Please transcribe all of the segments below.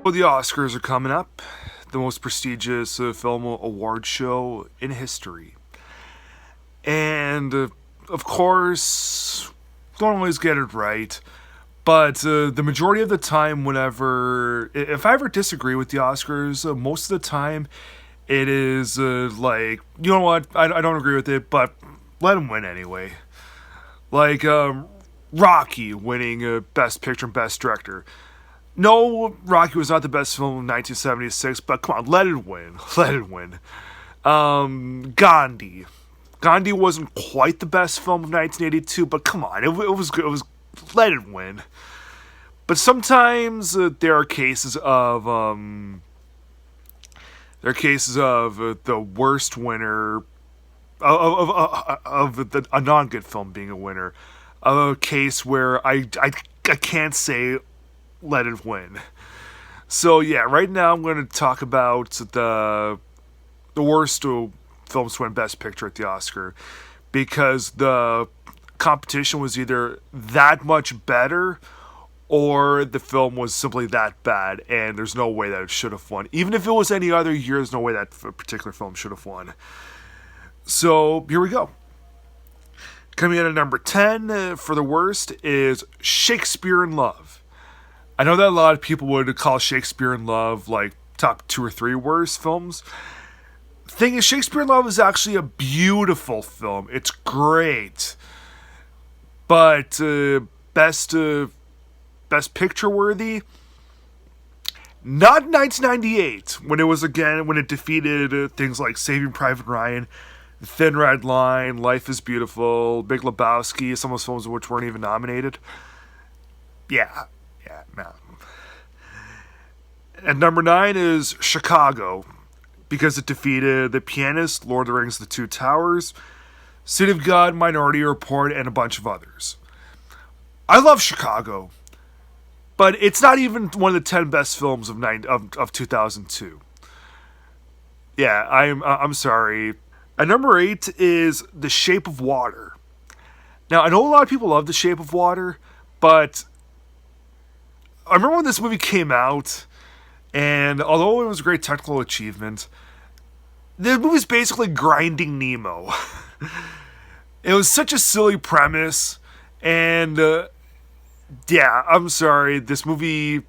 Well, the Oscars are coming up, the most prestigious film award show in history. And, of course, don't always get it right, but the majority of the time, if I ever disagree with the Oscars, most of the time it is like, you know what, I don't agree with it, but let them win anyway. Like Rocky winning Best Picture and Best Director. No, Rocky was not the best film of 1976, but come on, let it win. Let it win. Gandhi. Gandhi wasn't quite the best film of 1982, but come on, it was good. It was, let it win. But sometimes there are cases of the worst winner of a non-good film being a winner. A case where I can't say let it win. So yeah, right now I'm going to talk about the worst films to win Best Picture at the Oscar, because the competition was either that much better or the film was simply that bad, and there's no way that it should have won. Even if it was any other year, there's no way that particular film should have won. So here we go. Coming in at number 10 for the worst is Shakespeare in Love. I know that a lot of people would call Shakespeare in Love like top 2 or 3 worst films. Thing is, Shakespeare in Love is actually a beautiful film. It's great. But best picture worthy, not 1998 when it defeated things like Saving Private Ryan, Thin Red Line, Life is Beautiful, Big Lebowski, some of those films which weren't even nominated. Yeah, no. And number 9 is Chicago, because it defeated The Pianist, Lord of the Rings, The Two Towers, City of God, Minority Report, and a bunch of others. I love Chicago, but it's not even one of the 10 best films of 2002. Yeah, I'm sorry. And number 8 is The Shape of Water. Now, I know a lot of people love The Shape of Water, but I remember when this movie came out, and although it was a great technical achievement, the movie's basically grinding Nemo. It was such a silly premise, and yeah, I'm sorry, this movie,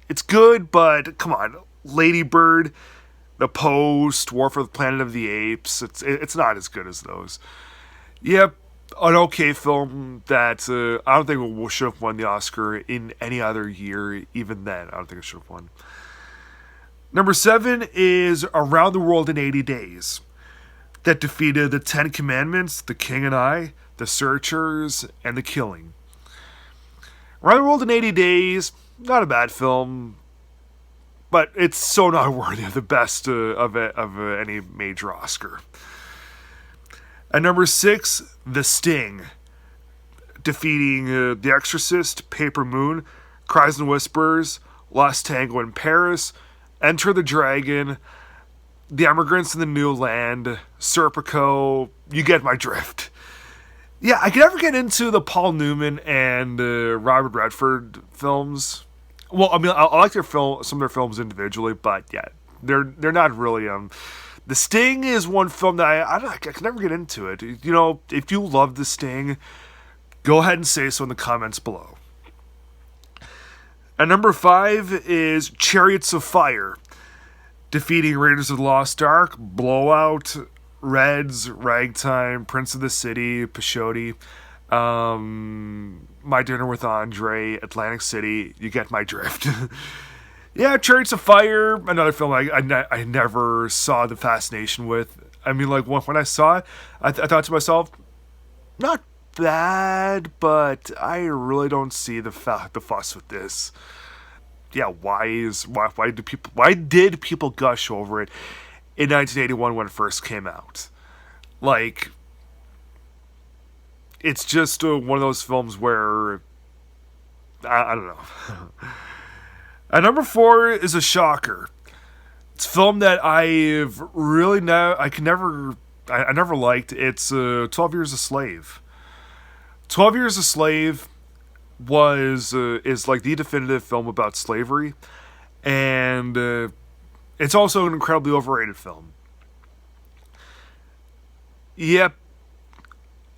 it's good, but come on, Lady Bird, The Post, War for the Planet of the Apes, it's not as good as those. Yep, an okay film that I don't think it should have won the Oscar in any other year. Even then, I don't think it should have won. Number 7 is Around the World in 80 Days, that defeated The Ten Commandments, The King and I, The Searchers, and The Killing. Around the World in 80 Days, not a bad film, but it's so not worthy of the best of any major Oscar. At number 6, The Sting, defeating The Exorcist, Paper Moon, Cries and Whispers, Lost Tango in Paris, Enter the Dragon, The Emigrants in the New Land, Serpico. You get my drift. Yeah, I can never get into the Paul Newman and Robert Redford films. Well, I mean, I like some of their films individually, but yeah, they're not really. The Sting is one film that I can never get into it. You know, if you love The Sting, go ahead and say so in the comments below. And number 5 is Chariots of Fire, defeating Raiders of the Lost Ark, Blowout, Reds, Ragtime, Prince of the City, Pachotti, My Dinner with Andre, Atlantic City. You get my drift. Yeah, Chariots of Fire, another film I never saw the fascination with. I mean, like, when I saw it, I thought to myself, not bad, but I really don't see the fuss with this. Yeah, why did people gush over it in 1981 when it first came out? Like, it's just one of those films where I don't know. And number 4 is a shocker. It's a film that I never liked. It's 12 Years a Slave. 12 Years a Slave is like the definitive film about slavery, And it's also an incredibly overrated film. Yep.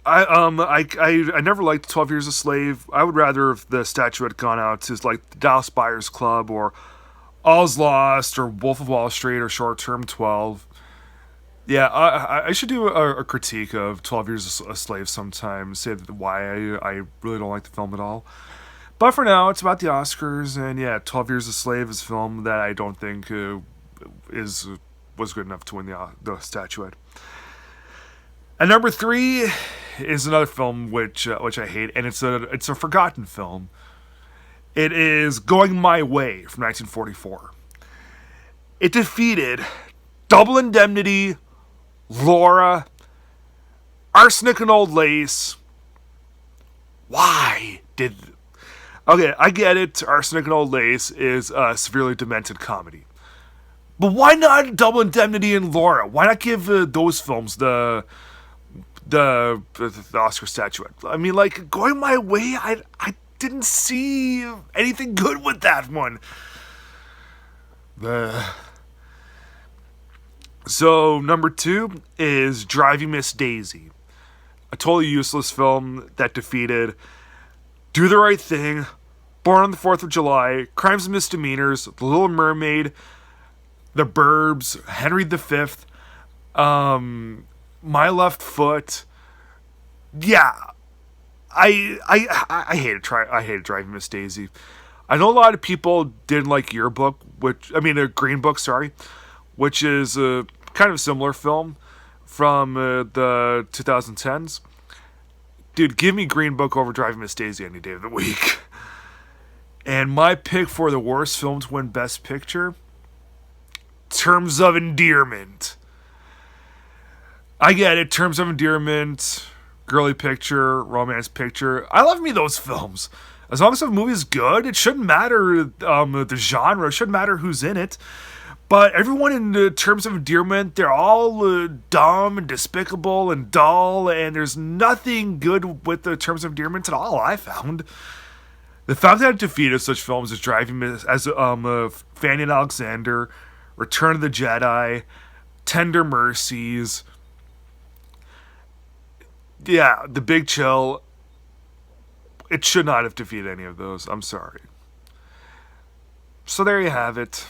I never liked 12 Years a Slave. I would rather if the statue had gone out to like the Dallas Buyers Club or All's Lost or Wolf of Wall Street or Short Term 12. Yeah, I should do a critique of 12 Years a Slave sometime, say why I really don't like the film at all. But for now, it's about the Oscars, and yeah, 12 Years a Slave is a film that I don't think is was good enough to win the statuette. And number 3 is another film which I hate, and it's a forgotten film. It is Going My Way from 1944. It defeated Double Indemnity, Laura, Arsenic and Old Lace. Why did... Okay, I get it. Arsenic and Old Lace is a severely demented comedy. But why not Double Indemnity and Laura? Why not give those films the Oscar statuette? I mean, like, Going My Way, I didn't see anything good with that one. So, number 2 is Driving Miss Daisy. A totally useless film that defeated Do the Right Thing, Born on the 4th of July, Crimes and Misdemeanors, The Little Mermaid, The Burbs, Henry V, My Left Foot. Yeah, I hated Driving Miss Daisy. I know a lot of people didn't like Yearbook, Green Book, sorry, which is a kind of similar film from the 2010s. Dude, give me Green Book over Driving Miss Daisy any day of the week. And my pick for the worst film to win Best Picture, Terms of Endearment. I get it, Terms of Endearment, girly picture, romance picture. I love me those films. As long as the movie is good, it shouldn't matter the genre. It shouldn't matter who's in it. But everyone in Terms of Endearment, they're all dumb and despicable and dull, and there's nothing good with the Terms of Endearment at all, I found. The fact that it defeated such films as Fanny and Alexander, Return of the Jedi, Tender Mercies, yeah, The Big Chill, it should not have defeated any of those. I'm sorry. So there you have it.